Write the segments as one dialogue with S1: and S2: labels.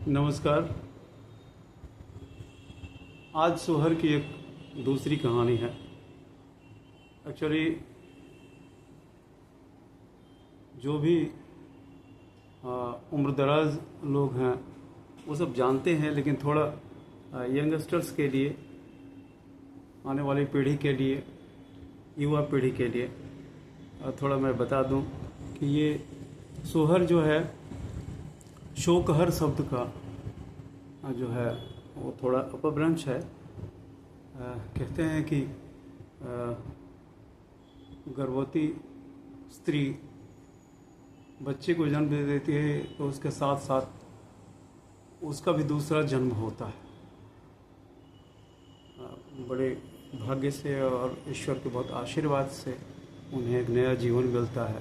S1: नमस्कार। आज सोहर की एक दूसरी कहानी है। एक्चुअली जो भी उम्रदराज लोग हैं वो सब जानते हैं, लेकिन थोड़ा यंगस्टर्स के लिए, आने वाली पीढ़ी के लिए, युवा पीढ़ी के लिए थोड़ा मैं बता दूं कि ये सोहर जो है शोकहर शब्द का जो है वो थोड़ा अपभ्रंश है। कहते हैं कि गर्भवती स्त्री बच्चे को जन्म दे देती है तो उसके साथ साथ उसका भी दूसरा जन्म होता है। बड़े भाग्य से और ईश्वर के बहुत आशीर्वाद से उन्हें एक नया जीवन मिलता है।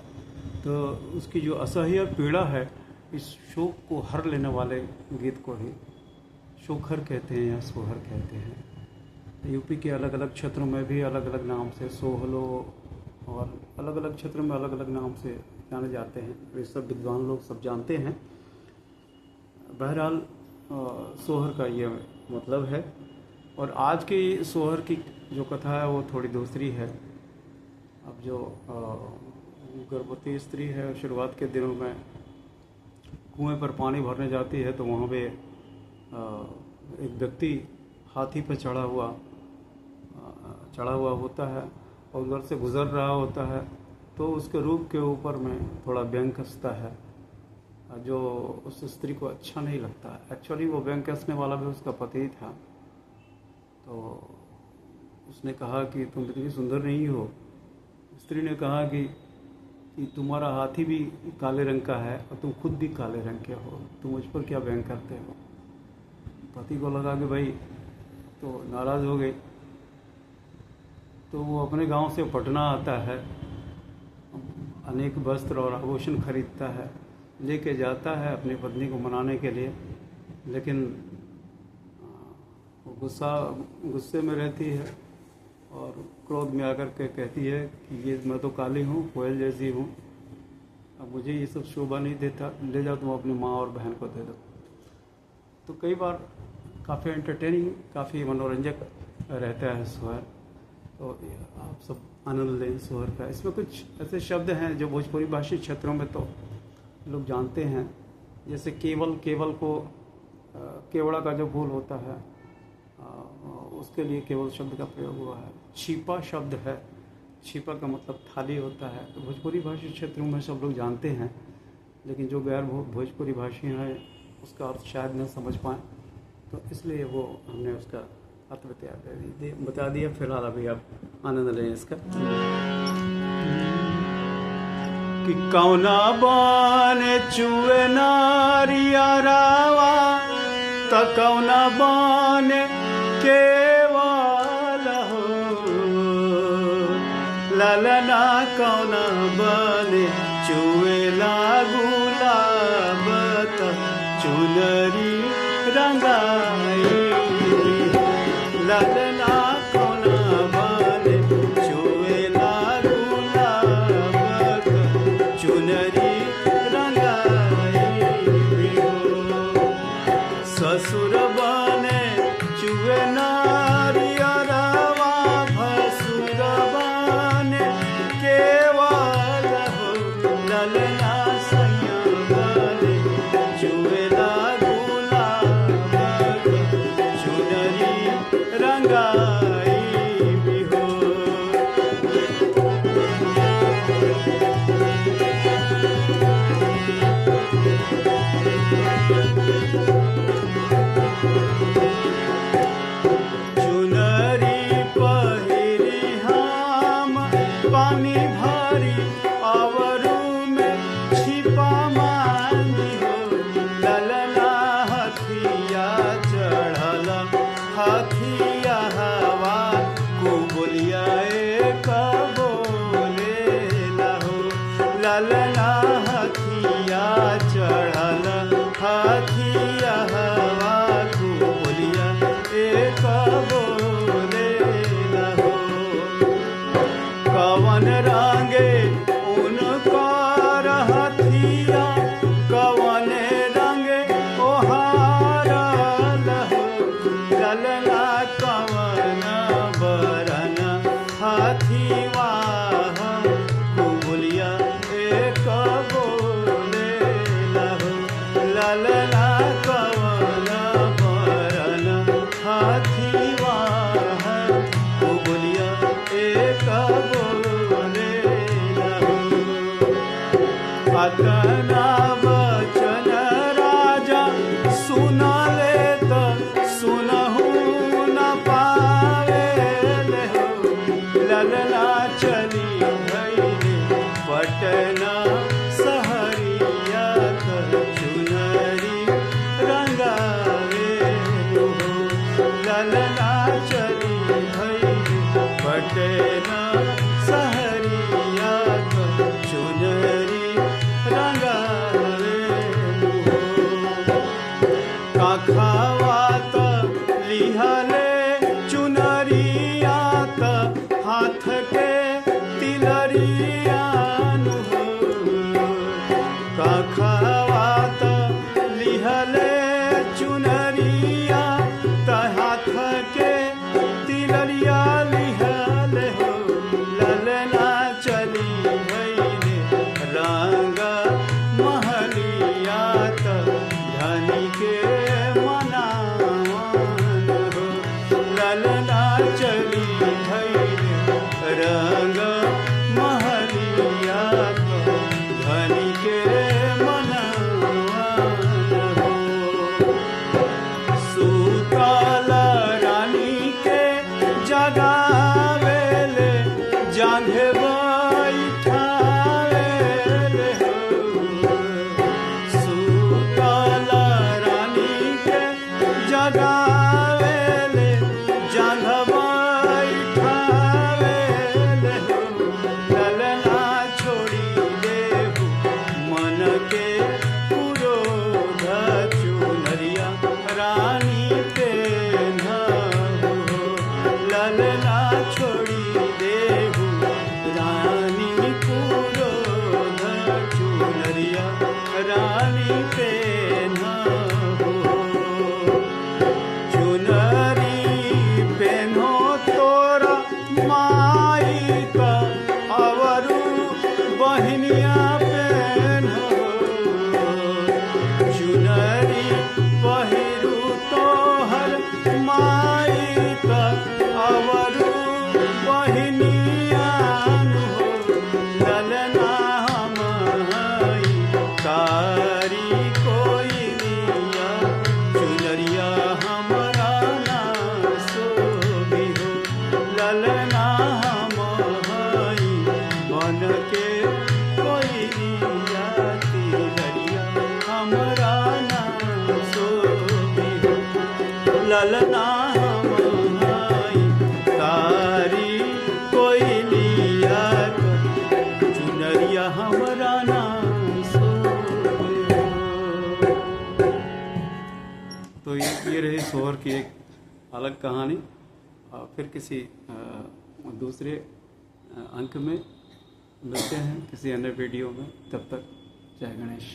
S1: तो उसकी जो असह्य पीड़ा है, इस शोक को हर लेने वाले गीत को ही शोकहर कहते हैं या सोहर कहते हैं। यूपी के अलग अलग क्षेत्रों में भी अलग अलग नाम से सोहलो और अलग अलग क्षेत्रों में अलग अलग नाम से जाने जाते हैं। ये सब विद्वान लोग सब जानते हैं। बहरहाल सोहर का ये मतलब है। और आज की सोहर की जो कथा है वो थोड़ी दूसरी है। अब जो गर्भवती स्त्री है, शुरुआत के दिनों में कुएं पर पानी भरने जाती है तो वहाँ पे एक व्यक्ति हाथी पर चढ़ा हुआ होता है और उधर से गुजर रहा होता है। तो उसके रूप के ऊपर में थोड़ा व्यंग कसता है जो उस स्त्री को अच्छा नहीं लगता। एक्चुअली वो व्यंग कसने वाला भी उसका पति था। तो उसने कहा कि तुम इतनी सुंदर नहीं हो। स्त्री ने कहा कि तुम्हारा हाथी भी काले रंग का है और तुम खुद भी काले रंग के हो, तुम मुझ पर क्या व्यंग करते हो। पति को लगा कि भाई तो नाराज़ हो गई। तो वो अपने गांव से पटना आता है, अनेक वस्त्र और आभूषण खरीदता है, लेके जाता है अपनी पत्नी को मनाने के लिए। लेकिन वो गुस्से में रहती है और क्रोध में आकर के कहती है कि ये मैं तो काली हूँ, कोयल जैसी हूँ, अब मुझे ये सब शोभा नहीं देता, ले जाओ तुम अपनी माँ और बहन को दे दो। तो कई बार काफ़ी एंटरटेनिंग, काफ़ी मनोरंजक रहता है सोहर। तो आप सब आनंद लें सोहर का। इसमें कुछ ऐसे शब्द हैं जो भोजपुरी भाषी क्षेत्रों में तो लोग जानते हैं। जैसे केवल को केवड़ा का जो फूल होता है उसके लिए केवल शब्द का प्रयोग हुआ है। छिपा शब्द है, छिपा का मतलब थाली होता है। तो भोजपुरी भाषी क्षेत्रों में सब लोग जानते हैं, लेकिन जो गैर भोजपुरी भाषी हैं उसका अर्थ शायद न समझ पाएँ, तो इसलिए वो हमने उसका अर्थ बता दिया। फिलहाल अभी आप आनंद लें इसका। कि कौना बान चुए नारिया रावा त कौना बान केवल हो, ललना कौना बान चुए गुलाब त चुनरी रंगाई, ललना कौना बान चुए गुलाब त चुनरी रंगाई हो। ससुर बने चुए नारियरवा, भसुर बने केवल हो, ललना सैया बने चुए गुलाब चुनरी रंगाई भी हो। पानी भरी आवरू में छिपा मांगी हो, ललना हथिया चढ़ल हथिया हवा ललना कवन बरन हाथी वाहन, ओ बोलिया एक बोले अतना वचन राजा सुन ले तो सुनहु न पावे हो, ललना चली भैले पटना सहरिया कर चुनरी रंगावे हो, ललना चली भैले पटना सहरिया कर चुनरी रंगावे हो, काखावात लिहले चुनरिया त हाथ के तिलरिया हो, काखावात लिहले चुनरिया त हाथ के तिलरिया लिहले हो, ललना चली भैले रंग महलिया त धनी के मनावन हो, ललना चली भैले रंग महलिया त धनी के मनावन हो, सुतल रानी के जगावेले जांघे बैठावेले हो, सुतल रानी के जगावेले जांघ बैठावेले हो, ललना छोड़ी देहु मन के पुरोध चुनरिया रानी पेन्हु हो, ललना छोड़ी देहु रानी पुरोध चुनरिया रानी पेन्हु हो, चुनरी पेन्हो तोरा माई त अवरु बहिनिया पेन्हो, चुनरी पहिरु तोहर माई त अवरु बहिनिया हो, ललना हम हई कारी कोइलिया, चुनरिया हमरा ना सोभी हो, ललना हम हई बन के कोइलिया, तिलरिया हमरा ना सोभी हो, ललना हम हई कारी कोइलिया, चुनरिया हमरा ना सोभी हो। तो ये रही सोहर की एक अलग कहानी। फिर किसी दूसरे अंक में मिलते हैं किसी अन्य वीडियो में, तब तक जय गणेश।